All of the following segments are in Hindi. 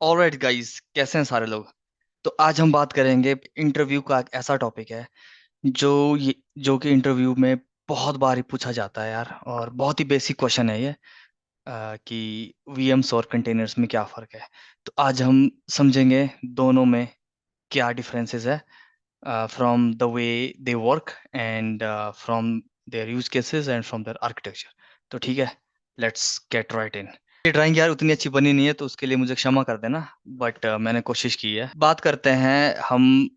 ऑलराइट गाइस, कैसे हैं सारे लोग। तो आज हम बात करेंगे इंटरव्यू का। एक ऐसा टॉपिक है जो कि इंटरव्यू में बहुत बार ही पूछा जाता है यार, और बहुत ही बेसिक क्वेश्चन है ये। कि वीएम्स और कंटेनर्स में क्या फ़र्क है। तो आज हम समझेंगे दोनों में क्या डिफरेंसेस है, from the way they work and from their use cases and from their architecture. तो ठीक है, लेट्स गेट राइट इन। ये ड्राइंग यार उतनी अच्छी बनी नहीं है, तो उसके लिए मुझे क्षमा कर देना, बट मैंने कोशिश की है। बात करते हैं हम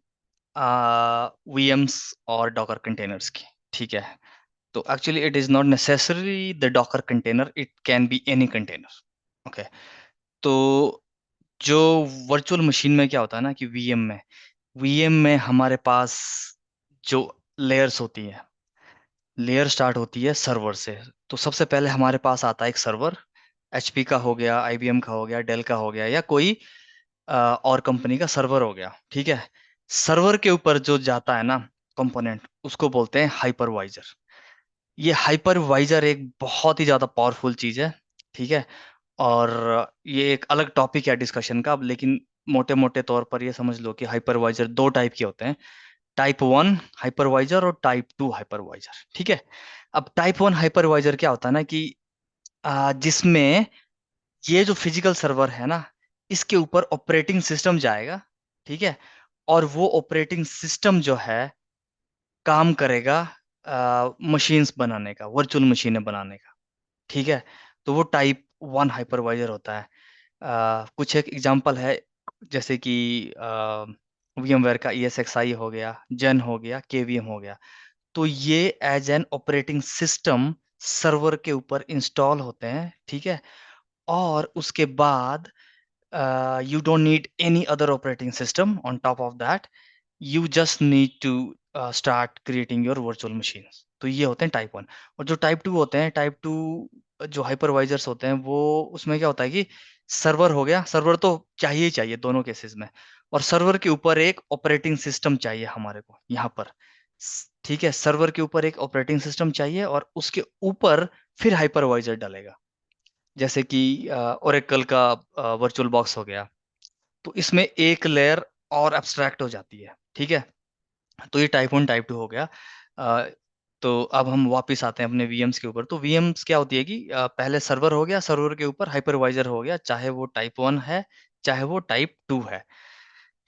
वीएम्स और डॉकर कंटेनर्स की। ठीक है, तो actually it is not necessary the Docker container, it can be any container. Okay, तो जो वर्चुअल मशीन में क्या होता है ना कि वीएम में हमारे पास जो लेयर्स होती है, लेयर स्टार्ट होती है सर्वर से। तो सबसे पहले हमारे पास आता है एक सर्वर। एचपी का हो गया, आईबीएम का हो गया, डेल का हो गया, या कोई और कंपनी का सर्वर हो गया। ठीक है, सर्वर के ऊपर जो जाता है ना कंपोनेंट, उसको बोलते हैं हाइपरवाइजर। ये हाइपरवाइजर एक बहुत ही ज्यादा पावरफुल चीज है। ठीक है, और ये एक अलग टॉपिक है डिस्कशन का, लेकिन मोटे मोटे तौर पर ये समझ लो कि हाइपरवाइजर दो टाइप के होते हैं। टाइप वन हाइपरवाइजर और टाइप टू हाइपरवाइजर। ठीक है, अब टाइप वन हाइपरवाइजर क्या होता है ना कि जिसमें ये जो फिजिकल सर्वर है ना, इसके ऊपर ऑपरेटिंग सिस्टम जाएगा। ठीक है, और वो ऑपरेटिंग सिस्टम जो है काम करेगा मशीन्स बनाने का, वर्चुअल मशीनें बनाने का। ठीक है, तो वो टाइप वन हाइपरवाइजर होता है। कुछ एक एग्जांपल है, जैसे कि VMware का ESXi हो गया, जेन हो गया, KVM हो गया। तो ये as an operating system server के ऊपर इंस्टॉल होते हैं। ठीक है, और उसके बाद you don't need any other operating system on top of that. You just need to start creating your virtual machines. तो ये होते हैं टाइप वन। और जो टाइप टू होते हैं, टाइप टू जो हाइपरवाइजर्स होते हैं, वो उसमें क्या होता है कि सर्वर हो गया, सर्वर तो चाहिए ही चाहिए दोनों केसेस में, और सर्वर के ऊपर एक ऑपरेटिंग सिस्टम चाहिए हमारे को यहाँ पर। ठीक है, सर्वर के ऊपर एक ऑपरेटिंग सिस्टम चाहिए, और उसके ऊपर फिर हाइपरवाइजर डलेगा। जैसे कि ओरेकल का वर्चुअल बॉक्स हो गया, तो इसमें एक लेयर और एब्स्ट्रैक्ट हो जाती है। ठीक है, तो ये टाइप वन टाइप टू हो गया। अ, तो अब हम वापस आते हैं अपने वीएम्स के ऊपर। तो वीएम्स क्या होती है कि पहले सर्वर हो गया, सर्वर के ऊपर हाइपरवाइजर हो गया, चाहे वो टाइप वन है चाहे वो टाइप टू है।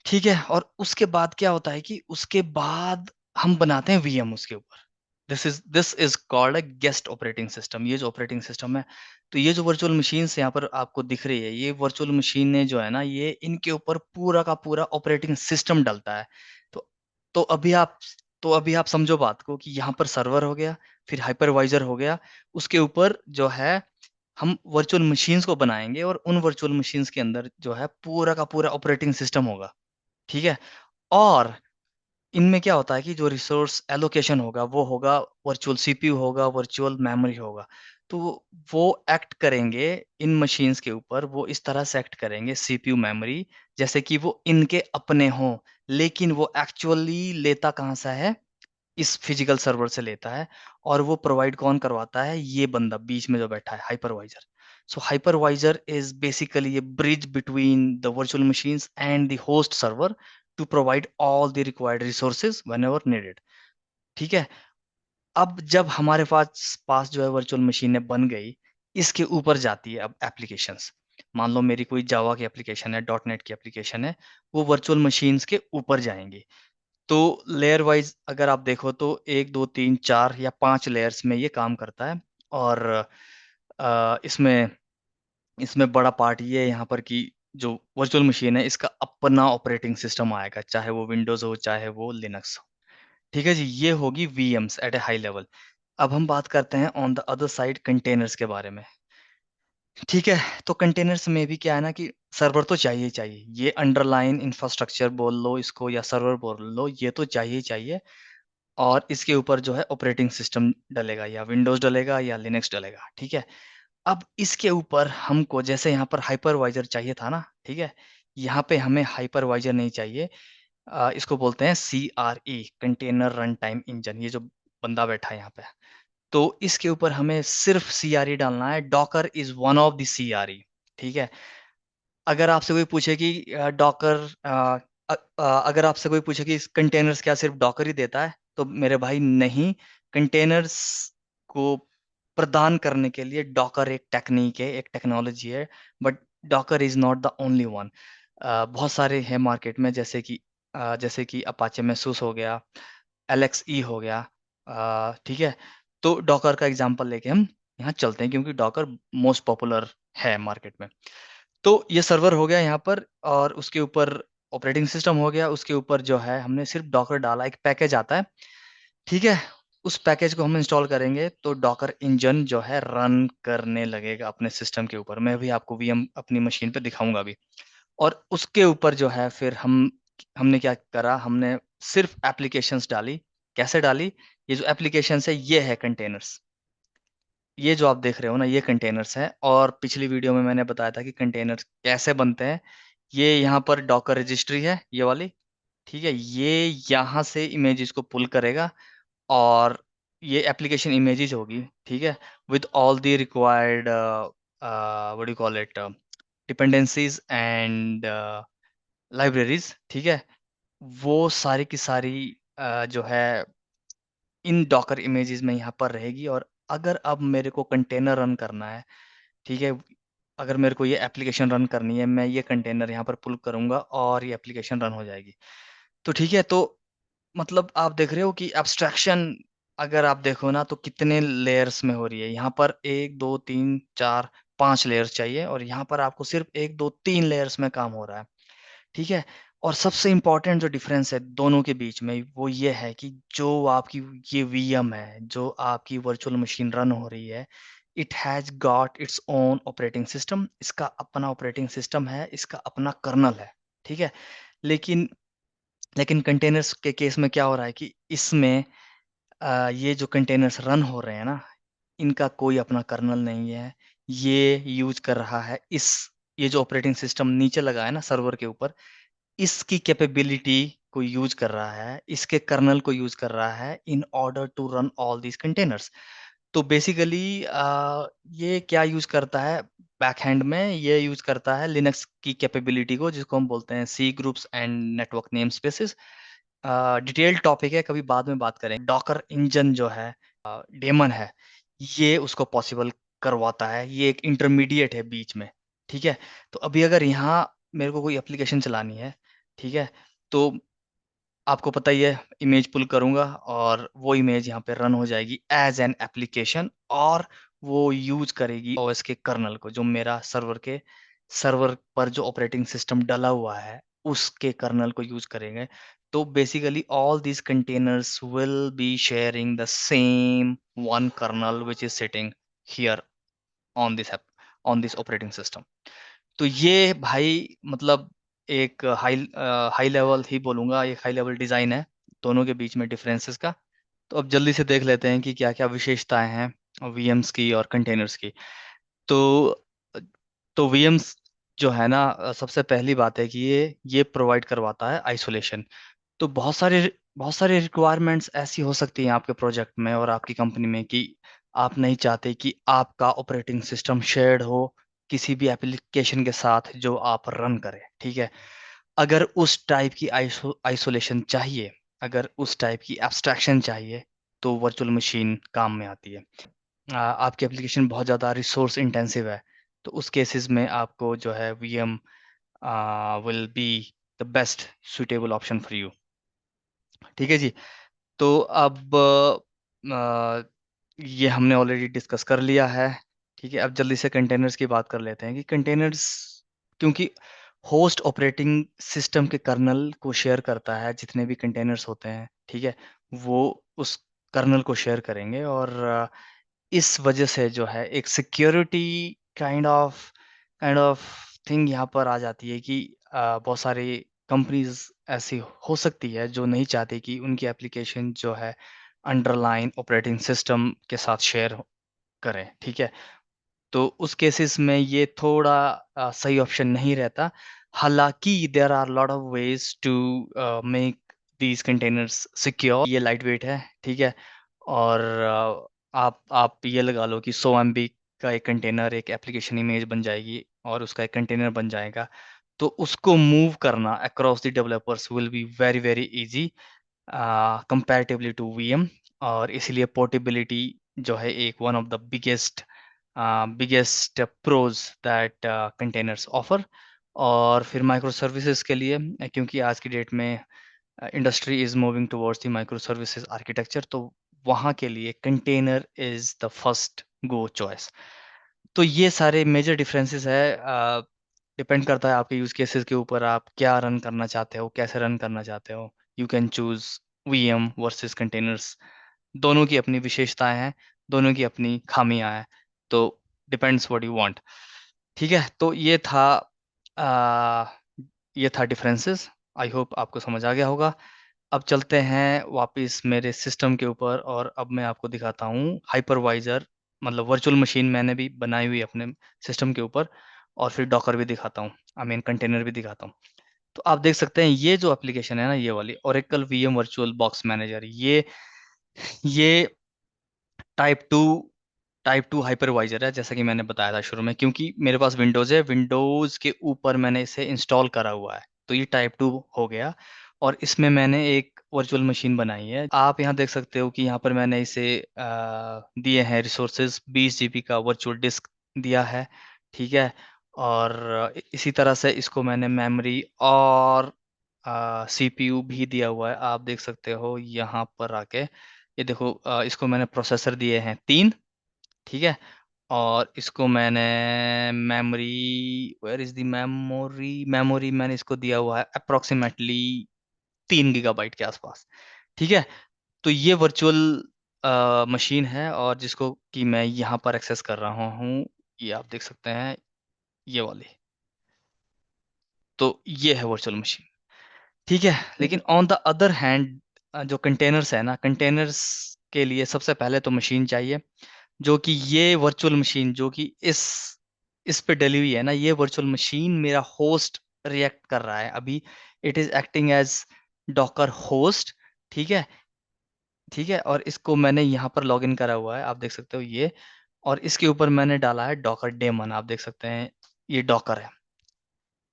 ठीक है, और उसके बाद क्या होता है कि उसके बाद हम बनाते हैं वीएम उसके ऊपर। This is called a guest operating system. ये जो ऑपरेटिंग सिस्टम है, तो ये जो वर्चुअल मशीन्स यहाँ पर आपको दिख रही है, ये वर्चुअल मशीनें जो है ना, ये इनके ऊपर पूरा का पूरा ऑपरेटिंग सिस्टम डलता है। तो तो अभी आप तो अभी आप समझो बात को कि यहाँ पर सर्वर हो गया, फिर हाइपरवाइजर हो गया, उसके ऊपर जो है हम वर्चुअल मशीन्स को बनाएंगे, और उन वर्चुअल मशीन्स के अंदर जो है पूरा का पूरा ऑपरेटिंग सिस्टम होगा। ठीक है, और इनमें क्या होता है कि जो रिसोर्स एलोकेशन होगा वो होगा, वर्चुअल सीपीयू होगा, वर्चुअल मेमोरी होगा। तो वो एक्ट करेंगे इन मशीन्स के ऊपर, वो इस तरह से एक्ट करेंगे सीपीयू मेमोरी, जैसे कि वो इनके अपने हों। लेकिन वो एक्चुअली लेता कहाँ से है, इस फिजिकल सर्वर से लेता है। और वो प्रोवाइड कौन करवाता है, ये बंदा बीच में जो बैठा है, hypervisor. So hypervisor is basically a bridge between the virtual machines and the host server to provide all the required resources whenever needed. ठीक है, अब जब हमारे पास पास जो है वर्चुअल मशीनें बन गई, इसके ऊपर जाती है अब एप्लीकेशंस। मान लो मेरी कोई जावा की एप्लीकेशन है, डॉट नेट की एप्लीकेशन है, वो वर्चुअल मशीन्स के ऊपर जाएंगी। तो लेयर वाइज अगर आप देखो तो एक दो तीन चार या पांच लेयर्स में ये काम करता है। और इसमें इसमें बड़ा पार्ट ये है यहाँ पर कि जो वर्चुअल मशीन है, इसका अपना ऑपरेटिंग सिस्टम आएगा, चाहे वो विंडोज हो चाहे वो लिनक्स हो। ठीक है जी, ये होगी वीएम्स एट ए हाई लेवल। अब हम बात करते हैं on the other side containers के बारे में। ठीक है, तो कंटेनर्स में भी क्या है ना कि सर्वर तो चाहिए ही चाहिए, ये अंडरलाइन इंफ्रास्ट्रक्चर बोल लो इसको या सर्वर बोल लो, ये तो चाहिए ही चाहिए। और इसके ऊपर जो है ऑपरेटिंग सिस्टम डलेगा, या विंडोज डलेगा या लिनक्स डलेगा। ठीक है, अब इसके ऊपर हमको जैसे यहाँ पर हाइपरवाइजर चाहिए था ना, ठीक है, यहाँ पे हमें हाइपरवाइजर नहीं चाहिए। इसको बोलते हैं CRE, container run time engine. ये जो बंदा बैठा है यहाँ पे, तो इसके ऊपर हमें सिर्फ CRE डालना है। Docker is one of the CRE। ठीक है, अगर आपसे कोई पूछे कि डॉकर अगर आपसे कोई पूछे कि कंटेनर्स क्या सिर्फ डॉकर ही देता है, तो मेरे भाई नहीं। कंटेनर्स को प्रदान करने के लिए डॉकर एक टेक्निक है, एक टेक्नोलॉजी है, but Docker is not the only one. बहुत सारे हैं मार्केट में, जैसे कि अपाचे महसूस हो गया, एलेक्स ई हो गया। ठीक है। तो डॉकर का एग्जांपल लेके हम यहाँ चलते हैं, क्योंकि डॉकर मोस्ट पॉपुलर है मार्केट में। तो ये सर्वर हो गया यहाँ पर, और उसके ऊपर ऑपरेटिंग सिस्टम हो गया। उसके ऊपर जो है हमने सिर्फ डॉकर डाला, एक पैकेज आता है। ठीक है। उस पैकेज को हम इंस्टॉल करेंगे तो डॉकर इंजन जो है रन करने लगेगा अपने सिस्टम के ऊपर। मैं भी आपको वीएम अपनी मशीन पे दिखाऊंगा अभी। और उसके ऊपर जो है फिर हमने क्या करा, हमने सिर्फ एप्लीकेशंस डाली। कैसे डाली? ये जो एप्लीकेशंस है ये है कंटेनर्स। ये जो आप देख रहे हो ना, ये कंटेनर्स हैं। और पिछली वीडियो में मैंने बताया था कि कंटेनर्स कैसे बनते हैं। ये यहाँ पर डॉकर रजिस्ट्री है, ये वाली। ठीक है। ये यहाँ से इमेजेस को पुल करेगा, और ये एप्लीकेशन इमेजेस होगी। ठीक है। With all the required what do call it, dependencies and libraries. ठीक है। वो सारी की सारी जो है इन डॉकर इमेजेस में यहाँ पर रहेगी। और अगर अब मेरे को कंटेनर रन करना है, ठीक है, अगर मेरे को ये एप्लीकेशन रन करनी है, मैं ये कंटेनर यहाँ पर पुल करूंगा और ये एप्लीकेशन रन हो जाएगी। तो ठीक है। तो मतलब आप देख रहे हो कि एब्स्ट्रैक्शन, अगर आप देखो ना, तो कितने लेयर्स में हो रही है। यहाँ पर एक दो तीन चार पांच लेयर्स चाहिए, और यहाँ पर आपको सिर्फ एक दो तीन लेयर्स में काम हो रहा है। ठीक है। और सबसे इम्पोर्टेंट जो डिफरेंस है दोनों के बीच में, वो ये है कि जो आपकी ये वीएम है, जो आपकी वर्चुअल मशीन रन हो रही है, it has got its own operating system. इसका अपना ऑपरेटिंग सिस्टम है, इसका अपना कर्नल है। ठीक है। लेकिन लेकिन कंटेनर्स के केस में क्या हो रहा है कि इसमें ये जो कंटेनर्स रन हो रहे हैं ना, इनका कोई अपना कर्नल नहीं है। ये यूज कर रहा है ये जो ऑपरेटिंग सिस्टम नीचे लगा है ना सर्वर के ऊपर, इसकी कैपेबिलिटी को यूज कर रहा है, इसके कर्नल को यूज कर रहा है in order to run all these containers. तो बेसिकली ये क्या यूज करता है, बैकहैंड में ये यूज करता है लिनक्स की कैपेबिलिटी को, जिसको हम बोलते हैं C groups and network namespaces. Detail topic है, कभी बाद में बात करें। डॉकर इंजन जो है, डेमन है, ये उसको पॉसिबल करवाता है। ये एक इंटरमीडिएट है बीच में। ठीक है। तो अभी अगर यहाँ मेरे को कोई एप्लीकेशन चलानी है, ठीक है, तो आपको पता ही है, इमेज पुल करूंगा और वो इमेज यहाँ पे रन हो जाएगी एज एन एप्लीकेशन, और वो यूज करेगी ओएस के कर्नल को, जो मेरा सर्वर पर जो ऑपरेटिंग सिस्टम डला हुआ है उसके कर्नल को यूज करेंगे। तो basically all these containers will be sharing the same one kernel which is sitting here on this app, on this operating system. तो ये भाई मतलब एक हाई लेवल ही बोलूंगा, एक हाई लेवल डिजाइन है दोनों के बीच में डिफरेंसेस का। तो अब जल्दी से देख लेते हैं कि क्या क्या विशेषताएं हैं वीएम्स की और कंटेनर्स की। तो वीएम्स जो है ना, सबसे पहली बात है कि ये प्रोवाइड करवाता है आइसोलेशन। तो बहुत सारे रिक्वायरमेंट्स ऐसी हो सकती हैं आपके प्रोजेक्ट में और आपकी कंपनी में कि आप नहीं चाहते कि आपका ऑपरेटिंग सिस्टम शेयर्ड हो किसी भी एप्लीकेशन के साथ जो आप रन करें। ठीक है। अगर उस टाइप की आइसोलेशन चाहिए, अगर उस टाइप की एब्स्ट्रैक्शन चाहिए, तो वर्चुअल मशीन काम में आती है। आपकी एप्लीकेशन बहुत ज़्यादा रिसोर्स इंटेंसिव है, तो उस केसेस में आपको जो है VM will be the best suitable option for you. ठीक है जी। तो अब ये हमने ऑलरेडी डिस्कस कर लिया है। ठीक है। अब जल्दी से कंटेनर्स की बात कर लेते हैं कि कंटेनर्स, क्योंकि होस्ट ऑपरेटिंग सिस्टम के कर्नल को शेयर करता है, जितने भी कंटेनर्स होते हैं, ठीक है, वो उस कर्नल को शेयर करेंगे। और इस वजह से जो है एक सिक्योरिटी काइंड ऑफ थिंग यहाँ पर आ जाती है कि बहुत सारी कंपनीज ऐसी हो सकती है जो नहीं चाहती कि उनकी एप्लीकेशन जो है अंडरलाइन ऑपरेटिंग सिस्टम के साथ शेयर करें। ठीक है। तो उस केसेस में ये थोड़ा सही ऑप्शन नहीं रहता। हालांकि there are lot of ways to make these containers secure. ये लाइट वेट है। ठीक है। और आप ये लगा लो कि 100 MB का एक कंटेनर एक एप्लीकेशन इमेज बन जाएगी। और उसका एक कंटेनर बन जाएगा, तो उसको मूव करना across the developers will be very very easy comparatively to VM. और इसीलिए पोर्टेबिलिटी जो है एक one of the biggest pros that containers offer. और फिर माइक्रो सर्विसेज के लिए, क्योंकि आज की डेट में industry is moving towards the micro services architecture, तो वहाँ के लिए container is the first go choice. तो ये सारे मेजर डिफरेंसेस है। डिपेंड करता है आपके यूज केसेस के ऊपर, आप क्या रन करना चाहते हो, कैसे रन करना चाहते हो। You can choose VM versus containers. दोनों की अपनी विशेषताएं हैं, दोनों की अपनी खामियां हैं। तो डिपेंड्स व्हाट यू वांट। ठीक है, तो आ, ये था डिफरेंसेस। आई होप आपको समझ आ गया होगा। अब चलते हैं वापस मेरे सिस्टम के ऊपर, और अब मैं आपको दिखाता हूँ हाइपरवाइजर, मतलब वर्चुअल मशीन मैंने भी बनाई हुई है अपने सिस्टम के ऊपर। और फिर डॉकर भी दिखाता हूँ, आई मीन कंटेनर भी दिखाता हूँ। तो आप देख सकते हैं ये जो एप्लीकेशन है ना, ये वाली Oracle VM virtual box manager, ये टाइप टू हाइपरवाइजर है, जैसा कि मैंने बताया था शुरू में। क्योंकि मेरे पास विंडोज है, विंडोज के ऊपर मैंने इसे इंस्टॉल करा हुआ है, तो ये टाइप 2 हो गया। और इसमें मैंने एक वर्चुअल मशीन बनाई है। आप यहाँ देख सकते हो कि यहाँ पर मैंने इसे दिए हैं रिसोर्सेज, 20 GB का वर्चुअल डिस्क दिया है। ठीक है, और इसी तरह से इसको मैंने मेमोरी और सीपीयू भी दिया हुआ है। आप देख सकते हो यहाँ पर आके, ये देखो, इसको मैंने प्रोसेसर दिए हैं 3। ठीक है, और इसको मैंने memory, where is the memory, memory मैंने इसको दिया हुआ है अप्रोक्सीमेटली 3 GB के आसपास। ठीक है, तो ये वर्चुअल मशीन है, और जिसको कि मैं यहाँ पर एक्सेस कर रहा हूँ, ये आप देख सकते हैं, ये वाली। तो ये है वर्चुअल मशीन। ठीक है, लेकिन ऑन द अदर हैंड, जो कंटेनर्स है ना, कंटेनर्स के लिए सबसे पहले तो मशीन चाहिए। जो कि ये वर्चुअल मशीन जो कि इस पे डली हुई है ना, ये वर्चुअल मशीन मेरा होस्ट रिएक्ट कर रहा है अभी। It is acting as Docker host. ठीक है, ठीक है, और इसको मैंने यहाँ पर लॉग इन करा हुआ है, आप देख सकते हो ये। और इसके ऊपर मैंने डाला है डॉकर डेमन, आप देख सकते हैं ये डॉकर है।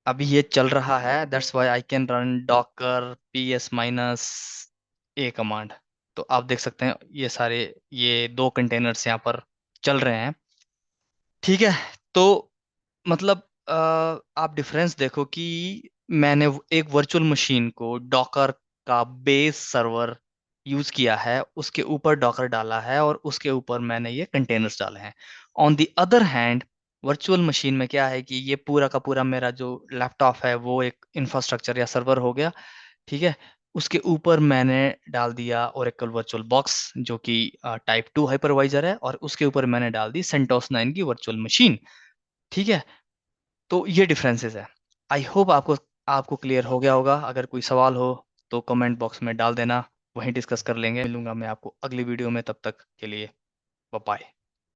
अभी ये चल रहा है, that's why I can run Docker PS-A command. तो आप देख सकते हैं ये सारे, ये 2 कंटेनर्स यहाँ पर चल रहे हैं। ठीक है, तो मतलब आप डिफरेंस देखो कि मैंने एक वर्चुअल मशीन को डॉकर का बेस सर्वर यूज किया है, उसके ऊपर डॉकर डाला है, और उसके ऊपर मैंने ये कंटेनर्स डाले हैं। On the other hand, virtual machine में क्या है कि ये पूरा का पूरा मेरा जो लैपटॉप है वो एक इंफ्रास्ट्रक्चर या सर्वर हो गया। ठीक है, उसके ऊपर मैंने डाल दिया ओरेकल वर्चुअल बॉक्स जो कि टाइप 2 हाइपरवाइजर है, और उसके ऊपर मैंने डाल दी CentOS 9 की वर्चुअल मशीन। ठीक है, तो ये डिफरेंसेस है। आई होप आपको आपको क्लियर हो गया होगा। अगर कोई सवाल हो तो कमेंट बॉक्स में डाल देना, वहीं डिस्कस कर लेंगे। मिलूंगा मैं आपको अगली वीडियो में, तब तक के लिए बाय बाय।